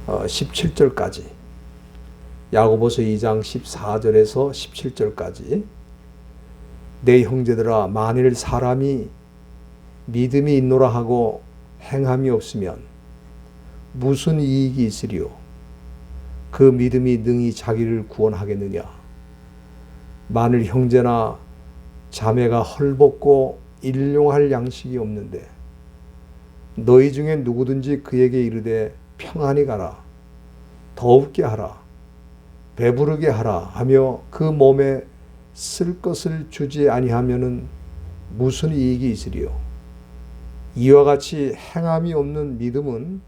17절까지, 야고보서 2장 14절에서 17절까지 내 형제들아 만일 사람이 믿음이 있노라 하고 행함이 없으면 무슨 이익이 있으리요? 그 믿음이 능히 자기를 구원하겠느냐? 만일 형제나 자매가 헐벗고 일용할 양식이 없는데 너희 중에 누구든지 그에게 이르되 평안히 가라, 더웁게 하라, 배부르게 하라 하며 그 몸에 쓸 것을 주지 아니하면은 무슨 이익이 있으리요? 이와 같이 행함이 없는 믿음은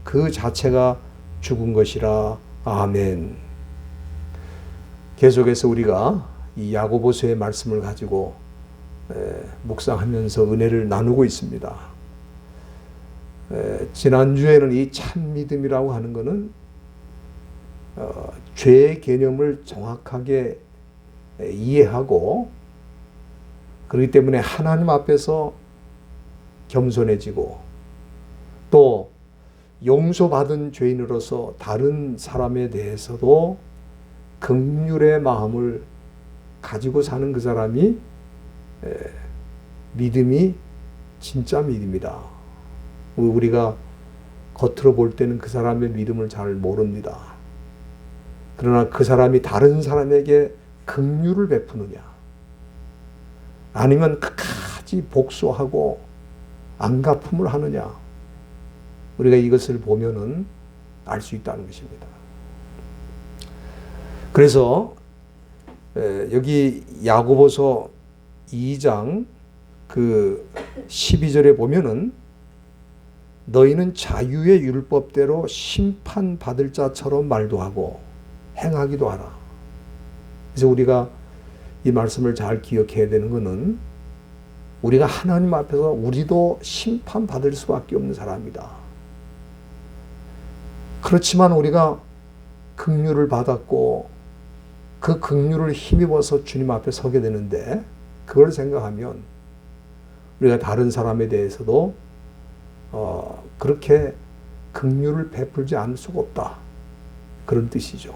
그 자체가 죽은 것이라. 아멘. 계속해서 우리가 이 야고보서의 말씀을 가지고 묵상하면서 은혜를 나누고 있습니다. 지난주에는 이 참 믿음이라고 하는 것은 죄의 개념을 정확하게 이해하고 그렇기 때문에 하나님 앞에서 겸손해지고 또 용서받은 죄인으로서 다른 사람에 대해서도 긍휼의 마음을 가지고 사는 그 사람이 믿음이 진짜 믿음이다. 우리가 겉으로 볼 때는 그 사람의 믿음을 잘 모릅니다. 그러나 그 사람이 다른 사람에게 긍휼을 베푸느냐 아니면 끝까지 복수하고 안갚음을 하느냐, 우리가 이것을 보면은 알 수 있다는 것입니다. 그래서 여기 야고보서 2장 그 12절에 보면은 너희는 자유의 율법대로 심판받을 자처럼 말도 하고 행하기도 하라. 그래서 우리가 이 말씀을 잘 기억해야 되는 것은 우리가 하나님 앞에서 우리도 심판받을 수밖에 없는 사람이다. 그렇지만 우리가 긍휼을 받았고 그 긍휼을 힘입어서 주님 앞에 서게 되는데 그걸 생각하면 우리가 다른 사람에 대해서도 그렇게 긍휼을 베풀지 않을 수가 없다. 그런 뜻이죠.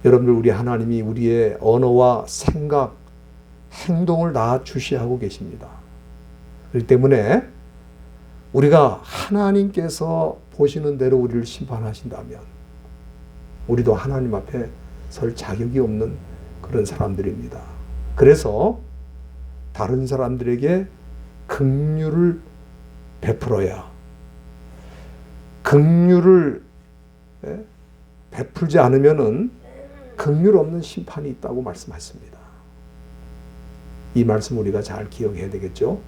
여러분들, 우리 하나님이 우리의 언어와 생각, 행동을 다 주시하고 계십니다. 그렇기 때문에 우리가 하나님께서 보시는 대로 우리를 심판하신다면 우리도 하나님 앞에 설 자격이 없는 그런 사람들입니다. 그래서 다른 사람들에게 긍휼을 베풀어야, 긍휼을 베풀지 않으면은 긍휼 없는 심판이 있다고 말씀하십니다. 이 말씀 우리가 잘 기억해야 되겠죠.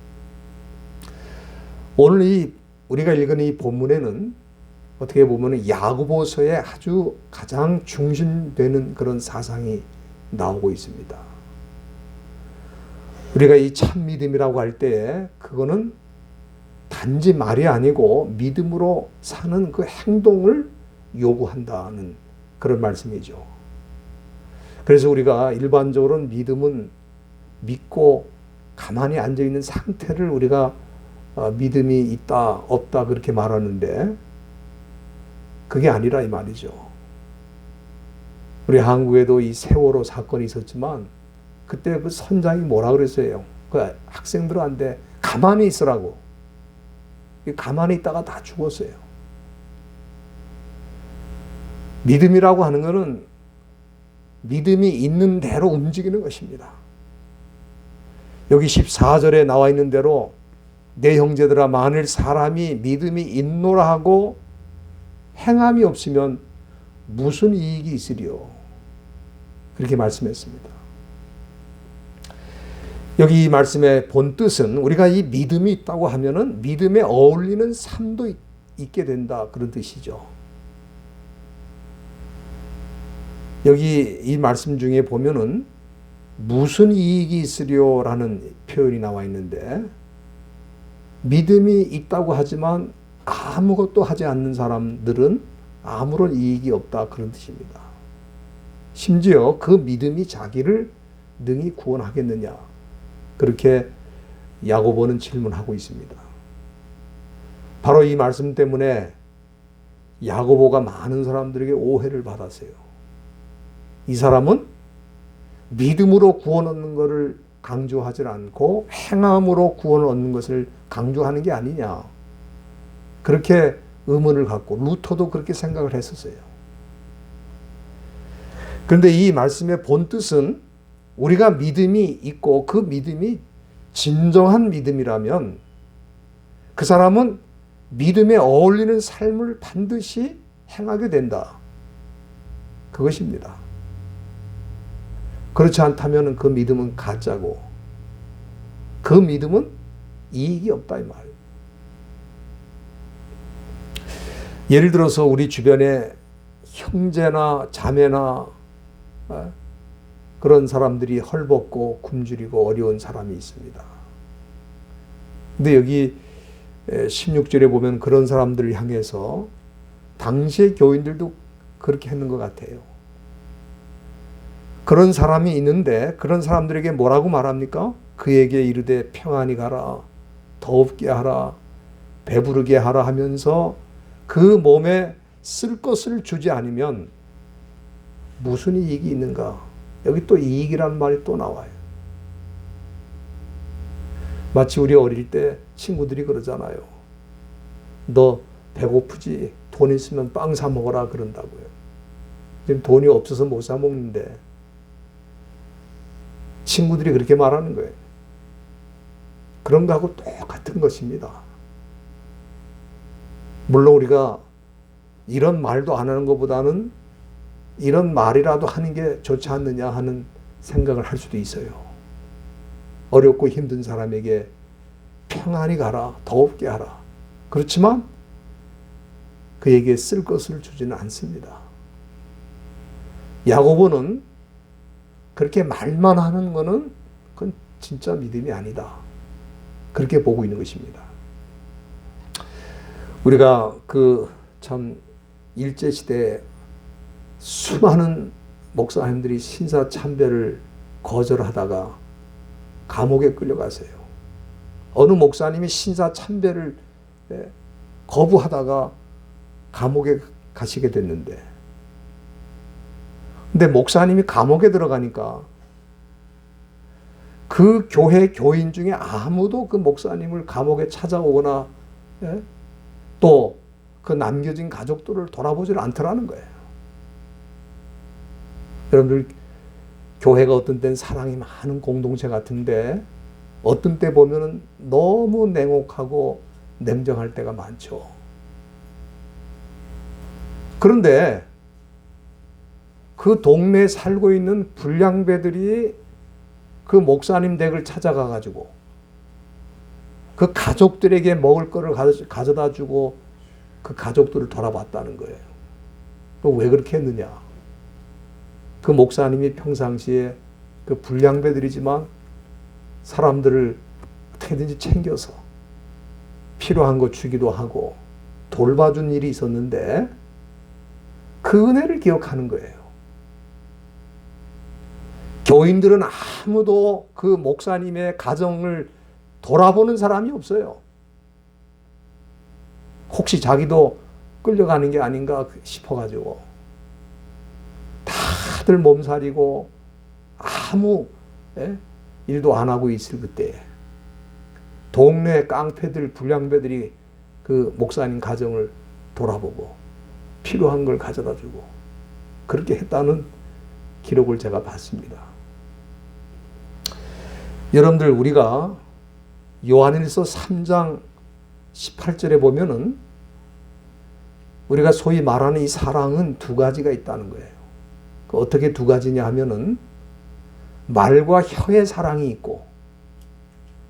오늘 우리가 읽은 이 본문에는 어떻게 보면 야고보서의 아주 가장 중심되는 그런 사상이 나오고 있습니다. 우리가 이 참 믿음이라고 할 때 그거는 단지 말이 아니고 믿음으로 사는 그 행동을 요구한다는 그런 말씀이죠. 그래서 우리가 일반적으로는 믿음은 믿고 가만히 앉아있는 상태를 우리가 믿음이 있다 없다 그렇게 말하는데 그게 아니라 이 말이죠. 우리 한국에도 이 세월호 사건이 있었지만 그때 그 선장이 뭐라 그랬어요? 그 학생들한테 가만히 있으라고. 가만히 있다가 다 죽었어요. 믿음이라고 하는 것은 믿음이 있는 대로 움직이는 것입니다. 여기 14절에 나와 있는 대로 내 형제들아 만일 사람이 믿음이 있노라 하고 행함이 없으면 무슨 이익이 있으리요? 그렇게 말씀했습니다. 여기 이 말씀의 본 뜻은 우리가 이 믿음이 있다고 하면은 믿음에 어울리는 삶도 있게 된다 그런 뜻이죠. 여기 이 말씀 중에 보면은 무슨 이익이 있으려라는 표현이 나와 있는데 믿음이 있다고 하지만 아무것도 하지 않는 사람들은 아무런 이익이 없다 그런 뜻입니다. 심지어 그 믿음이 자기를 능히 구원하겠느냐 그렇게 야고보는 질문하고 있습니다. 바로 이 말씀 때문에 야고보가 많은 사람들에게 오해를 받았어요. 이 사람은 믿음으로 구원 얻는 것을 강조하지 않고 행함으로 구원을 얻는 것을 강조하는 게 아니냐. 그렇게 의문을 갖고 루터도 그렇게 생각을 했었어요. 그런데 이 말씀의 본뜻은 우리가 믿음이 있고 그 믿음이 진정한 믿음이라면 그 사람은 믿음에 어울리는 삶을 반드시 행하게 된다. 그것입니다. 그렇지 않다면 그 믿음은 가짜고 그 믿음은 이익이 없다 이 말. 예를 들어서 우리 주변에 형제나 자매나 그런 사람들이 헐벗고 굶주리고 어려운 사람이 있습니다. 근데 여기 16절에 보면 그런 사람들을 향해서 당시의 교인들도 그렇게 했는 것 같아요. 그런 사람이 있는데 그런 사람들에게 뭐라고 말합니까? 그에게 이르되 평안히 가라, 더웁게 하라, 배부르게 하라 하면서 그 몸에 쓸 것을 주지 않으면 무슨 이익이 있는가? 여기 또 이익이라는 말이 또 나와요. 마치 우리 어릴 때 친구들이 그러잖아요. 너 배고프지? 돈 있으면 빵 사 먹어라 그런다고요. 지금 돈이 없어서 못 사 먹는데 친구들이 그렇게 말하는 거예요. 그런 거하고 똑같은 것입니다. 물론 우리가 이런 말도 안 하는 것보다는 이런 말이라도 하는 게 좋지 않느냐 하는 생각을 할 수도 있어요. 어렵고 힘든 사람에게 평안히 가라, 더웁게 하라. 그렇지만 그에게 쓸 것을 주지는 않습니다. 야고보는 그렇게 말만 하는 거는 그건 진짜 믿음이 아니다. 그렇게 보고 있는 것입니다. 우리가 참 일제시대에 수많은 목사님들이 신사참배를 거절하다가 감옥에 끌려가세요. 어느 목사님이 신사참배를 거부하다가 감옥에 가시게 됐는데, 근데 목사님이 감옥에 들어가니까 그 교회 교인 중에 아무도 그 목사님을 감옥에 찾아오거나 또 그 남겨진 가족들을 돌아보질 않더라는 거예요. 여러분들 교회가 어떤 때는 사랑이 많은 공동체 같은데 어떤 때 보면은 너무 냉혹하고 냉정할 때가 많죠. 그런데 그 동네에 살고 있는 불량배들이 그 목사님 댁을 찾아가 가지고 그 가족들에게 먹을 거를 가져다 주고 그 가족들을 돌아봤다는 거예요. 왜 그렇게 했느냐? 그 목사님이 평상시에 그 불량배들이지만 사람들을 어떻게든지 챙겨서 필요한 거 주기도 하고 돌봐준 일이 있었는데 그 은혜를 기억하는 거예요. 교인들은 아무도 그 목사님의 가정을 돌아보는 사람이 없어요. 혹시 자기도 끌려가는 게 아닌가 싶어가지고 다들 몸살이고 아무 일도 안 하고 있을 그때 동네 깡패들 불량배들이 그 목사님 가정을 돌아보고 필요한 걸 가져다 주고 그렇게 했다는 기록을 제가 봤습니다. 여러분들 우리가 요한일서 3장 18절에 보면은 우리가 소위 말하는 이 사랑은 두 가지가 있다는 거예요. 어떻게 두 가지냐 하면은 말과 혀의 사랑이 있고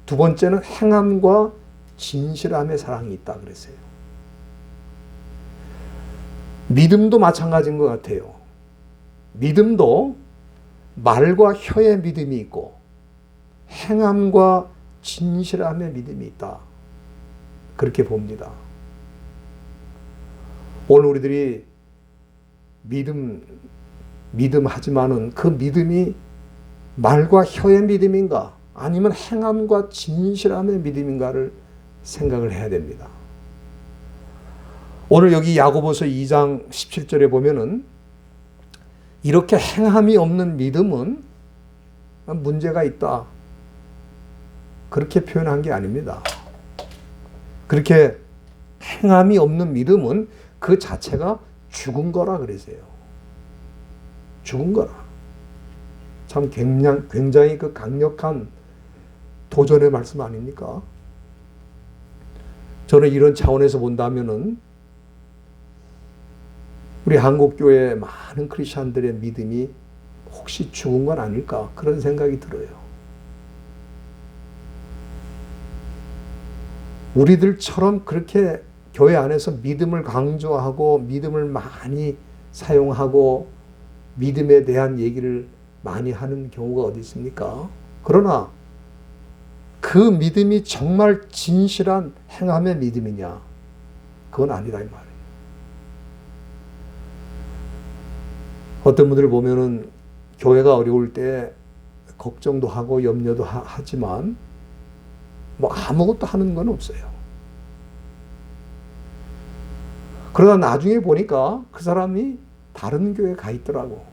두 번째는 행함과 진실함의 사랑이 있다 그랬어요. 믿음도 마찬가지인 것 같아요. 믿음도 말과 혀의 믿음이 있고 행함과 진실함의 믿음이 있다. 그렇게 봅니다. 오늘 우리들이 믿음하지만은 그 믿음이 말과 혀의 믿음인가 아니면 행함과 진실함의 믿음인가를 생각을 해야 됩니다. 오늘 여기 야고보서 2장 17절에 보면은 이렇게 행함이 없는 믿음은 문제가 있다. 그렇게 표현한 게 아닙니다. 그렇게 행함이 없는 믿음은 그 자체가 죽은 거라 그러세요. 죽은 거라. 참 굉장히 그 강력한 도전의 말씀 아닙니까? 저는 이런 차원에서 본다면은 우리 한국교회 많은 크리스천들의 믿음이 혹시 죽은 건 아닐까 그런 생각이 들어요. 우리들처럼 그렇게 교회 안에서 믿음을 강조하고 믿음을 많이 사용하고 믿음에 대한 얘기를 많이 하는 경우가 어디 있습니까? 그러나 그 믿음이 정말 진실한 행함의 믿음이냐? 그건 아니다 이 말이에요. 어떤 분들을 보면은 교회가 어려울 때 걱정도 하고 염려도 하지만 뭐 아무것도 하는 건 없어요. 그러다 나중에 보니까 그 사람이 다른 교회에 가 있더라고.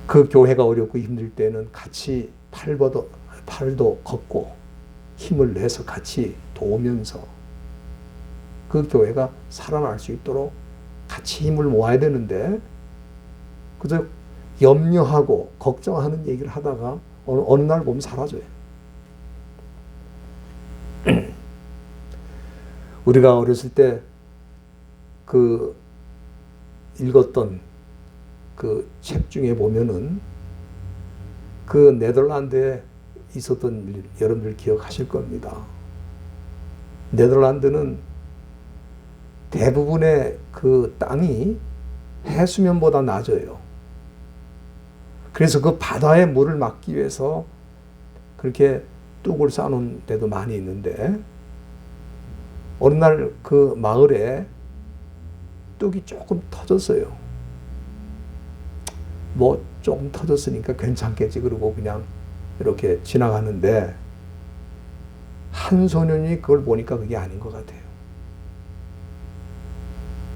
그 교회가 어렵고 힘들 때는 같이 팔도 걷고 힘을 내서 같이 도우면서 그 교회가 살아날 수 있도록 같이 힘을 모아야 되는데 그저 염려하고 걱정하는 얘기를 하다가 어느 날 보면 사라져요. 우리가 어렸을 때 그 읽었던 그 책 중에 보면은 그 네덜란드에 있었던 일 여러분들 기억하실 겁니다. 네덜란드는 대부분의 그 땅이 해수면보다 낮아요. 그래서 그 바다의 물을 막기 위해서 그렇게 뚝을 쌓아놓은 데도 많이 있는데 어느 날 그 마을에 뚝이 조금 터졌어요. 뭐 조금 터졌으니까 괜찮겠지 그러고 그냥 이렇게 지나가는데 한 소년이 그걸 보니까 그게 아닌 것 같아요.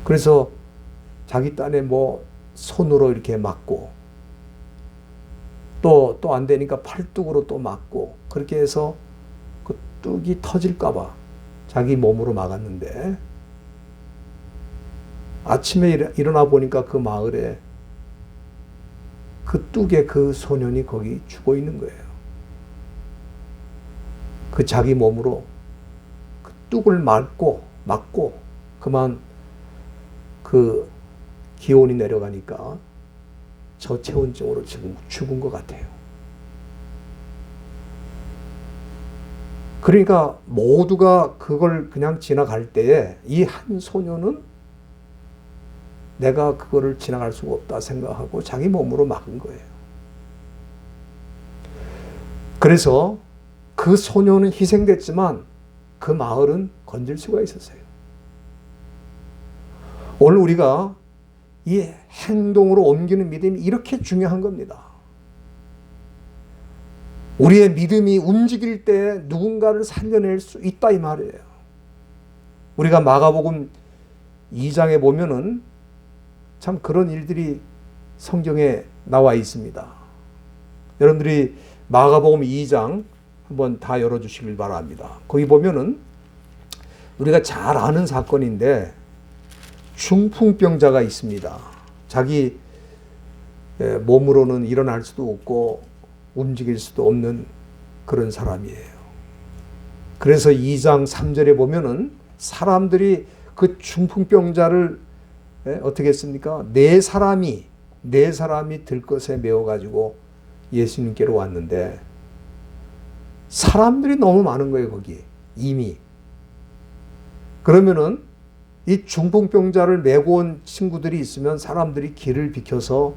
그래서 자기 딴에 뭐 손으로 이렇게 막고 또 안 되니까 팔뚝으로 또 막고 그렇게 해서 그 뚝이 터질까 봐 자기 몸으로 막았는데 아침에 일어나 보니까 그 마을에 그 뚝에 그 소년이 거기 죽어 있는 거예요. 그 자기 몸으로 그 뚝을 막고 그만 그 기온이 내려가니까 저체온증으로 지금 죽은 것 같아요. 그러니까 모두가 그걸 그냥 지나갈 때에 이 한 소녀는 내가 그거를 지나갈 수가 없다 생각하고 자기 몸으로 막은 거예요. 그래서 그 소녀는 희생됐지만 그 마을은 건질 수가 있었어요. 오늘 우리가 이 행동으로 옮기는 믿음이 이렇게 중요한 겁니다. 우리의 믿음이 움직일 때 누군가를 살려낼 수 있다 이 말이에요. 우리가 마가복음 2장에 보면은 참 그런 일들이 성경에 나와 있습니다. 여러분들이 마가복음 2장 한번 다 열어주시길 바랍니다. 거기 보면은 우리가 잘 아는 사건인데 중풍병자가 있습니다. 자기 몸으로는 일어날 수도 없고 움직일 수도 없는 그런 사람이에요. 그래서 2장 3절에 보면은 사람들이 그 중풍병자를 어떻게 했습니까? 네 사람이 들것에 메어가지고 예수님께로 왔는데 사람들이 너무 많은 거예요, 거기. 이미. 그러면은 이 중풍병자를 메고 온 친구들이 있으면 사람들이 길을 비켜서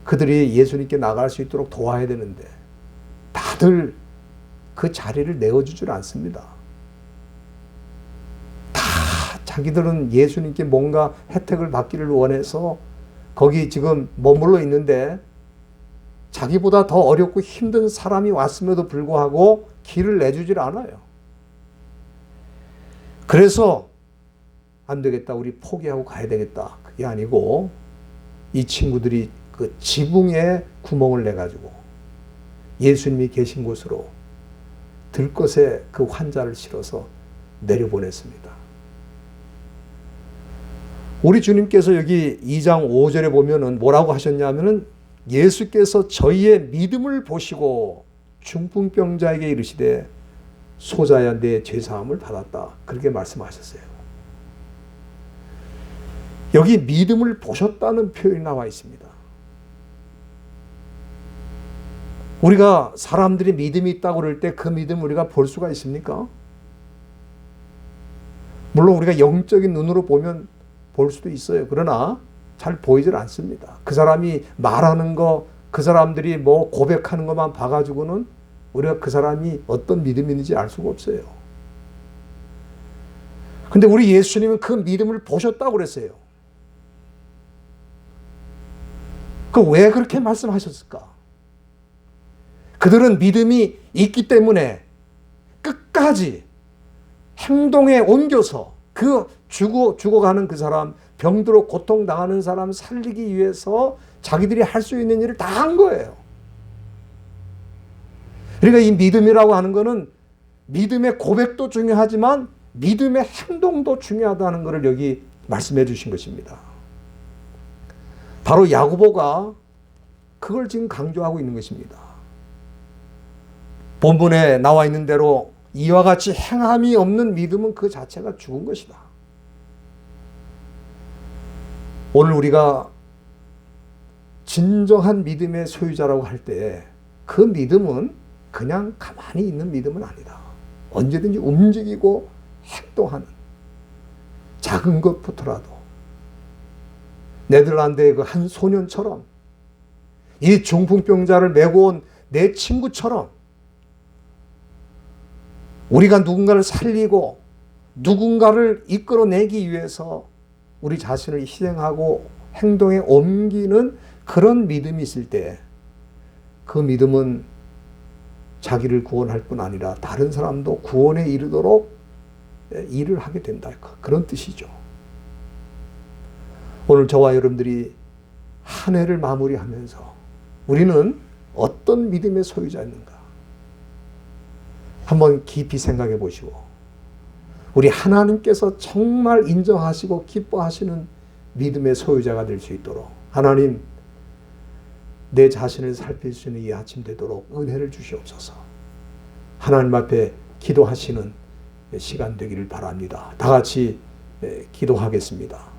그들이 예수님께 나갈 수 있도록 도와야 되는데 다들 그 자리를 내어주질 않습니다. 다 자기들은 예수님께 뭔가 혜택을 받기를 원해서 거기 지금 머물러 있는데 자기보다 더 어렵고 힘든 사람이 왔음에도 불구하고 길을 내주질 않아요. 그래서 안 되겠다, 우리 포기하고 가야 되겠다, 그게 아니고 이 친구들이 그 지붕에 구멍을 내가지고 예수님이 계신 곳으로 들것에 그 환자를 실어서 내려보냈습니다. 우리 주님께서 여기 2장 5절에 보면은 뭐라고 하셨냐면은 예수께서 저희의 믿음을 보시고 중풍병자에게 이르시되 소자야 내 죄사함을 받았다, 그렇게 말씀하셨어요. 여기 믿음을 보셨다는 표현이 나와 있습니다. 우리가 사람들이 믿음이 있다고 그럴 때 그 믿음 우리가 볼 수가 있습니까? 물론 우리가 영적인 눈으로 보면 볼 수도 있어요. 그러나 잘 보이질 않습니다. 그 사람이 말하는 거, 그 사람들이 뭐 고백하는 것만 봐가지고는 우리가 그 사람이 어떤 믿음인지 알 수가 없어요. 근데 우리 예수님은 그 믿음을 보셨다고 그랬어요. 그 왜 그렇게 말씀하셨을까? 그들은 믿음이 있기 때문에 끝까지 행동에 옮겨서 그 죽어가는 그 사람, 병들어 고통당하는 사람 살리기 위해서 자기들이 할 수 있는 일을 다 한 거예요. 그러니까 이 믿음이라고 하는 거는 믿음의 고백도 중요하지만 믿음의 행동도 중요하다는 것을 여기 말씀해 주신 것입니다. 바로 야고보가 그걸 지금 강조하고 있는 것입니다. 본문에 나와 있는 대로 이와 같이 행함이 없는 믿음은 그 자체가 죽은 것이다. 오늘 우리가 진정한 믿음의 소유자라고 할 때 그 믿음은 그냥 가만히 있는 믿음은 아니다. 언제든지 움직이고 행동하는, 작은 것부터라도 네덜란드의 그 한 소년처럼, 이 중풍병자를 메고 온 내 친구처럼 우리가 누군가를 살리고 누군가를 이끌어내기 위해서 우리 자신을 희생하고 행동에 옮기는 그런 믿음이 있을 때 그 믿음은 자기를 구원할 뿐 아니라 다른 사람도 구원에 이르도록 일을 하게 된다, 그런 뜻이죠. 오늘 저와 여러분들이 한 해를 마무리하면서 우리는 어떤 믿음의 소유자였는가 한번 깊이 생각해 보시고, 우리 하나님께서 정말 인정하시고 기뻐하시는 믿음의 소유자가 될 수 있도록 하나님, 내 자신을 살필 수 있는 이 아침 되도록 은혜를 주시옵소서. 하나님 앞에 기도하시는 시간 되기를 바랍니다. 다 같이 기도하겠습니다.